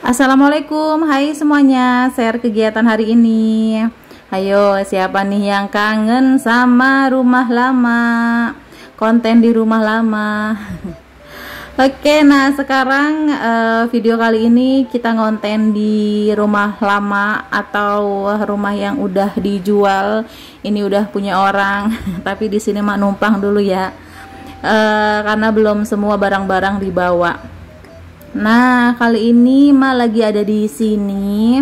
Assalamualaikum, hai semuanya. Share kegiatan hari ini. Ayo, siapa nih yang kangen sama rumah lama? Konten di rumah lama. Oke, nah sekarang video kali ini kita ngonten di rumah lama atau rumah yang udah dijual. Ini udah punya orang, tapi di sini mak numpang dulu ya, karena belum semua barang-barang dibawa. Nah, kali ini Ma lagi ada di sini.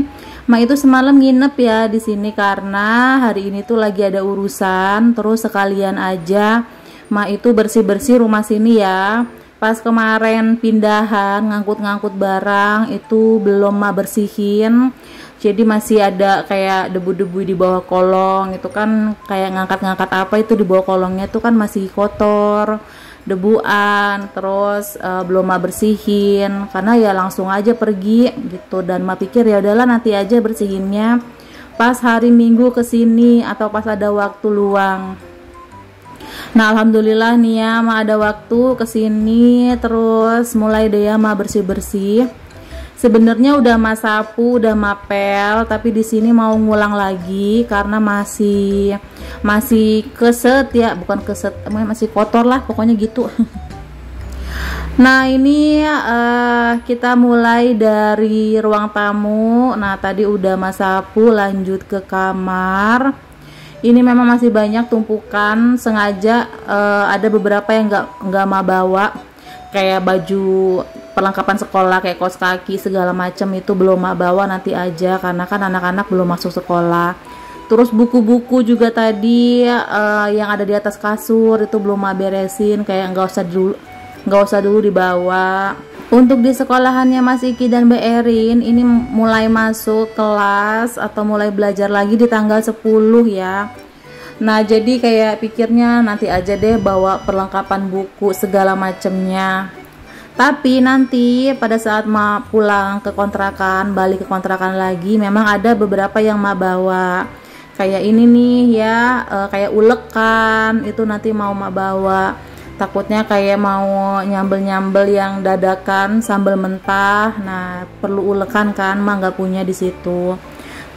Ma itu semalam nginep ya di sini karena hari ini tuh lagi ada urusan, terus sekalian aja Ma itu bersih-bersih rumah sini ya. Pas kemarin pindahan ngangkut-ngangkut barang itu belum Ma bersihin. Jadi masih ada kayak debu-debu di bawah kolong. Itu kan kayak ngangkat-ngangkat apa itu di bawah kolongnya tuh kan masih kotor, debuan, terus belum Ma bersihin karena ya langsung aja pergi gitu. Dan Ma pikir ya udahlah nanti aja bersihinnya pas hari Minggu kesini atau pas ada waktu luang. Nah, alhamdulillah nih ya Ma ada waktu kesini, terus mulai deh ya Ma bersih-bersih. Sebenarnya udah Ma sapu, udah Ma pel, tapi di sini mau ngulang lagi karena masih keset ya, bukan keset, masih kotor lah pokoknya gitu. Nah, ini kita mulai dari ruang tamu. Nah, tadi udah Ma sapu, lanjut ke kamar. Ini memang masih banyak tumpukan, sengaja ada beberapa yang nggak Ma bawa, kayak baju perlengkapan sekolah kayak kaos kaki segala macam itu belum Ma bawa, nanti aja karena kan anak-anak belum masuk sekolah. Terus buku-buku juga tadi yang ada di atas kasur itu belum Ma beresin, kayak nggak usah dulu dibawa. Untuk di sekolahannya Mas Iki dan Mbak Erin ini mulai masuk kelas atau mulai belajar lagi di tanggal 10 ya. Nah, jadi kayak pikirnya nanti aja deh bawa perlengkapan buku segala macemnya. Tapi nanti pada saat Ma pulang ke kontrakan, balik ke kontrakan lagi, memang ada beberapa yang Ma bawa. Kayak ini nih ya, kayak ulekan itu nanti mau Ma bawa. Takutnya kayak mau nyambel-nyambel yang dadakan sambal mentah. Nah, perlu ulekan kan, Ma nggak punya di situ.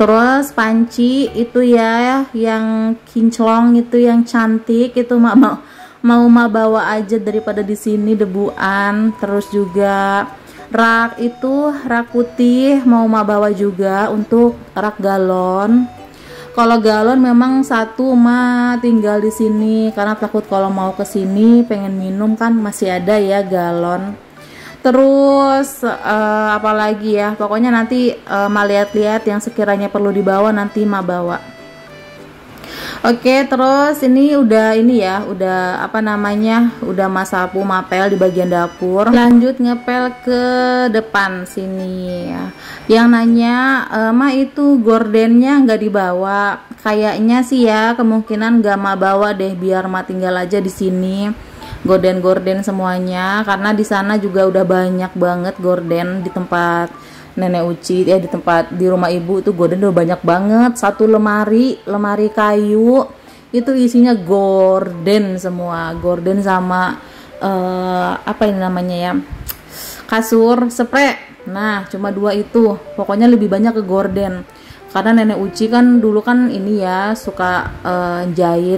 Terus panci itu ya yang kinclong itu yang cantik itu mau Ma bawa aja daripada di sini debuan. Terus juga rak putih mau Ma bawa juga untuk rak galon. Kalau galon memang satu Ma tinggal di sini karena takut kalau mau ke sini pengen minum kan masih ada ya galon. Terus apalagi ya, pokoknya nanti Ma lihat-lihat yang sekiranya perlu dibawa nanti Ma bawa. Oke, terus ini udah udah Ma sapu, Ma pel di bagian dapur. Lanjut ngepel ke depan sini ya. Yang nanya Ma itu gordennya nggak dibawa, kayaknya sih ya kemungkinan nggak Ma bawa deh, biar Ma tinggal aja di sini gorden semuanya karena di sana juga udah banyak banget gorden di tempat Nenek Uci ya, di rumah ibu itu gorden udah banyak banget. Satu lemari kayu itu isinya gorden semua, gorden sama apa ini namanya ya, kasur spray. Nah, cuma dua itu, pokoknya lebih banyak ke gorden karena Nenek Uci kan dulu kan ini ya suka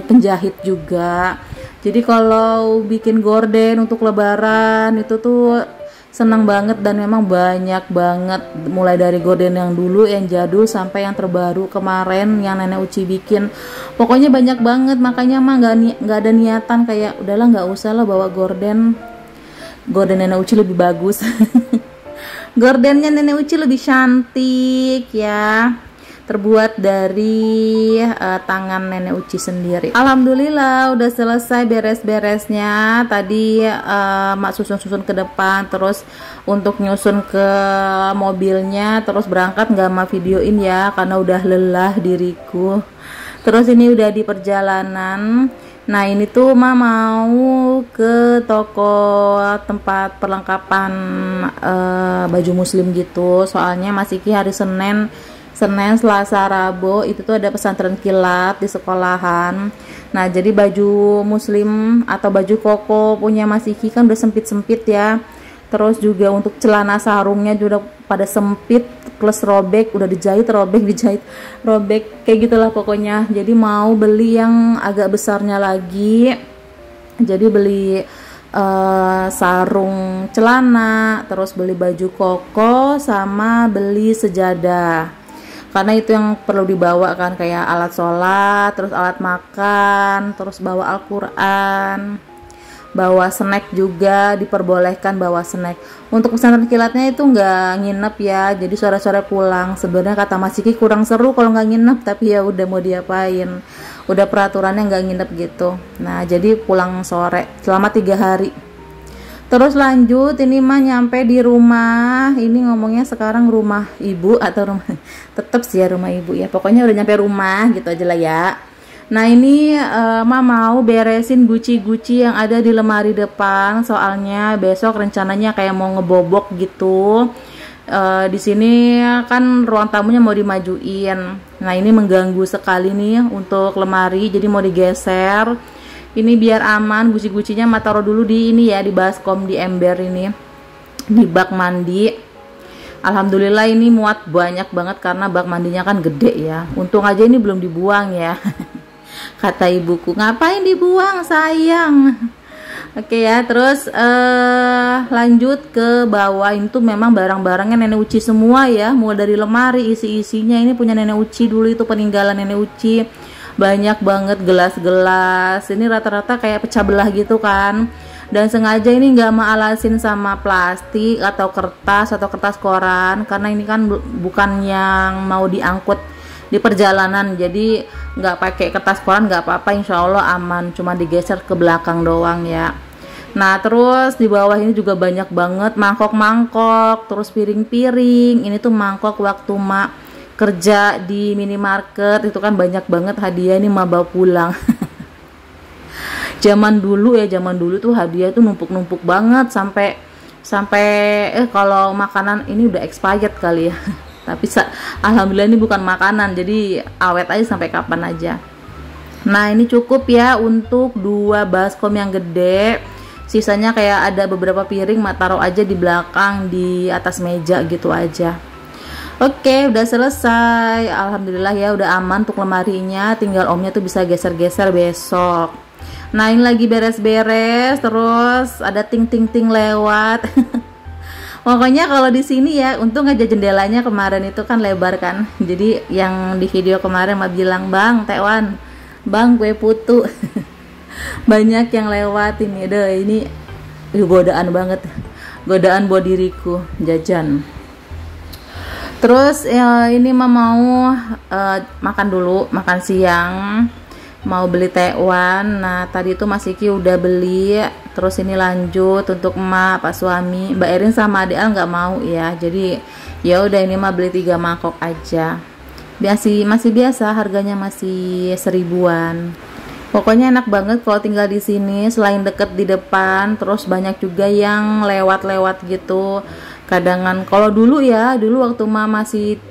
penjahit juga. Jadi kalau bikin gorden untuk lebaran itu tuh senang banget dan memang banyak banget, mulai dari gorden yang dulu yang jadul sampai yang terbaru kemarin yang Nenek Uci bikin. Pokoknya banyak banget, makanya mah nggak ada niatan kayak udahlah nggak usah lah bawa gorden Nenek Uci lebih bagus. Gordennya Nenek Uci lebih cantik ya, terbuat dari tangan Nenek Uci sendiri. Alhamdulillah udah selesai beres-beresnya. Tadi Mak susun-susun ke depan, terus untuk nyusun ke mobilnya, terus berangkat nggak Ma videoin ya karena udah lelah diriku. Terus ini udah di perjalanan. Nah, ini tuh Ma mau ke toko tempat perlengkapan baju muslim gitu. Soalnya Mas Iki hari Senin, Selasa, Rabu itu tuh ada pesantren kilat di sekolahan. Nah, jadi baju muslim atau baju koko punya Mas Iki kan udah sempit-sempit ya. Terus juga untuk celana sarungnya juga pada sempit, plus robek, udah dijahit robek, dijahit robek, kayak gitulah pokoknya. Jadi mau beli yang agak besarnya lagi, jadi beli sarung celana, terus beli baju koko, sama beli sejadah, karena itu yang perlu dibawa kan, kayak alat sholat, terus alat makan, terus bawa Al-Quran, bawa snack juga, diperbolehkan bawa snack. Untuk pesantren kilatnya itu nggak nginep ya, jadi sore-sore pulang. Sebenarnya kata Mas Ciki kurang seru kalau nggak nginep, tapi ya udah mau diapain, udah peraturannya nggak nginep gitu. Nah jadi pulang sore selama 3 hari. Terus lanjut, ini mah nyampe di rumah. Ini ngomongnya sekarang rumah ibu atau rumah tetap sih ya rumah ibu ya, pokoknya udah nyampe rumah gitu aja lah ya. Nah ini mah mau beresin guci-guci yang ada di lemari depan, soalnya besok rencananya kayak mau ngebobok gitu. Di sini kan ruang tamunya mau dimajuin. Nah ini mengganggu sekali nih untuk lemari, jadi mau digeser. Ini biar aman, guci-gucinya mah taruh dulu di ini ya, di baskom, di ember ini, di bak mandi. Alhamdulillah ini muat banyak banget karena bak mandinya kan gede ya. Untung aja ini belum dibuang ya. Kata ibuku, ngapain dibuang sayang. Oke ya, terus lanjut ke bawah. Ini tuh memang barang-barangnya nenek Uci semua ya, mulai dari lemari isi-isinya ini punya nenek Uci, dulu itu peninggalan nenek Uci. Banyak banget gelas-gelas, ini rata-rata kayak pecah belah gitu kan, dan sengaja ini nggak maalasin sama plastik atau kertas koran, karena ini kan bukan yang mau diangkut di perjalanan, jadi nggak pakai kertas koran nggak apa-apa, insya Allah aman, cuma digeser ke belakang doang ya. Nah terus di bawah ini juga banyak banget mangkok-mangkok, terus piring-piring. Ini tuh mangkok waktu mak kerja di minimarket itu kan banyak banget hadiah, ini mak bawa pulang. Zaman dulu tuh hadiah tuh numpuk-numpuk banget, sampai kalau makanan ini udah expired kali ya. Tapi alhamdulillah ini bukan makanan, jadi awet aja sampai kapan aja. Nah ini cukup ya untuk 2 baskom yang gede. Sisanya kayak ada beberapa piring, mak taruh aja di belakang, di atas meja gitu aja. Oke, udah selesai. Alhamdulillah ya udah aman untuk lemarinya, tinggal omnya tuh bisa geser-geser besok. Nah ini lagi beres-beres, terus ada ting-ting-ting lewat. Pokoknya kalau di sini ya, untung aja jendelanya kemarin itu kan lebar kan. Jadi yang di video kemarin mah bilang, "Bang, Tewan, Bang, kue putu." Banyak yang lewat ini. Deh, ini godaan banget. Godaan buat diriku jajan. Terus ya, ini mah mau makan dulu, makan siang. Mau beli tekwan. Nah tadi itu Mas Iki udah beli. Terus ini lanjut untuk emak, pak suami, Mbak Erin sama adik Al nggak mau ya, jadi ya udah ini mah beli 3 mangkok aja. Masih biasa, harganya masih 1000-an. Pokoknya enak banget kalau tinggal di sini, selain deket di depan, terus banyak juga yang lewat-lewat gitu. Kadangan kalau dulu waktu emak masih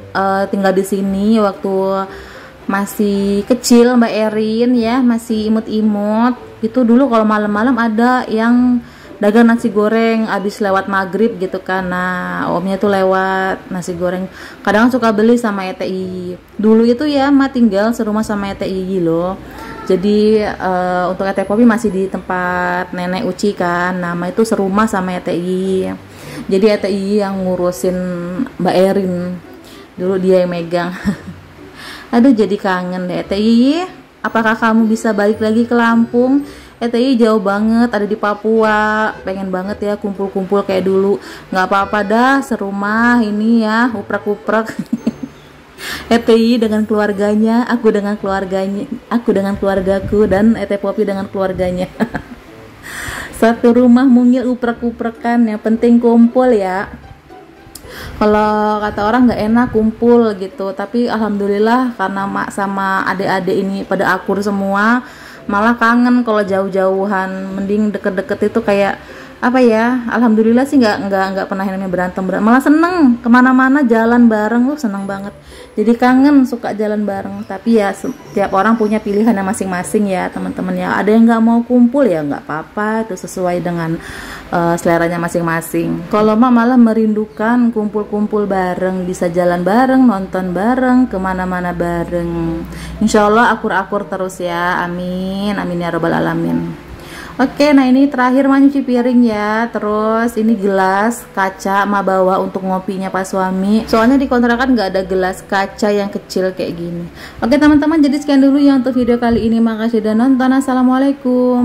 tinggal di sini, waktu masih kecil Mbak Erin ya, masih imut-imut itu dulu, kalau malam-malam ada yang dagang nasi goreng abis lewat maghrib gitu kan. Nah omnya tuh lewat nasi goreng, kadang suka beli sama ETI. Dulu itu ya mah tinggal serumah sama ETI loh, jadi untuk ETI Popi masih di tempat nenek Uci kan, nama itu serumah sama ETI, jadi ETI yang ngurusin Mbak Erin, dulu dia yang megang. Aduh jadi kangen deh ETI. Apakah kamu bisa balik lagi ke Lampung? ETI jauh banget, ada di Papua. Pengen banget ya kumpul-kumpul kayak dulu. Nggak apa-apa dah, serumah ini ya, uprek-uprek. ETI dengan keluarganya, aku dengan keluargaku, dan ETI Popi dengan keluarganya. Satu rumah mungil uprek-uprekan, yang penting kumpul ya. Kalau kata orang nggak enak kumpul gitu, tapi alhamdulillah karena mak sama adik-adik ini pada akur semua, malah kangen kalau jauh-jauhan. Mending deket-deket itu kayak apa ya, alhamdulillah sih nggak pernah yang namanya berantem, malah seneng kemana-mana jalan bareng, seneng banget. Jadi kangen suka jalan bareng. Tapi ya setiap orang punya pilihannya masing-masing ya teman-teman ya. Ada yang nggak mau kumpul ya nggak apa-apa, itu sesuai dengan seleranya masing-masing. Kalau mak malah merindukan kumpul-kumpul bareng, bisa jalan bareng, nonton bareng, kemana-mana bareng. Insya Allah akur-akur terus ya, amin amin ya robbal alamin. Oke, nah ini terakhir mah nyuci piring ya. Terus ini gelas kaca ma bawa untuk ngopinya Pak suami. Soalnya di kontrakan nggak ada gelas kaca yang kecil kayak gini. Oke teman-teman, jadi sekian dulu ya untuk video kali ini. Makasih udah nonton. Assalamualaikum.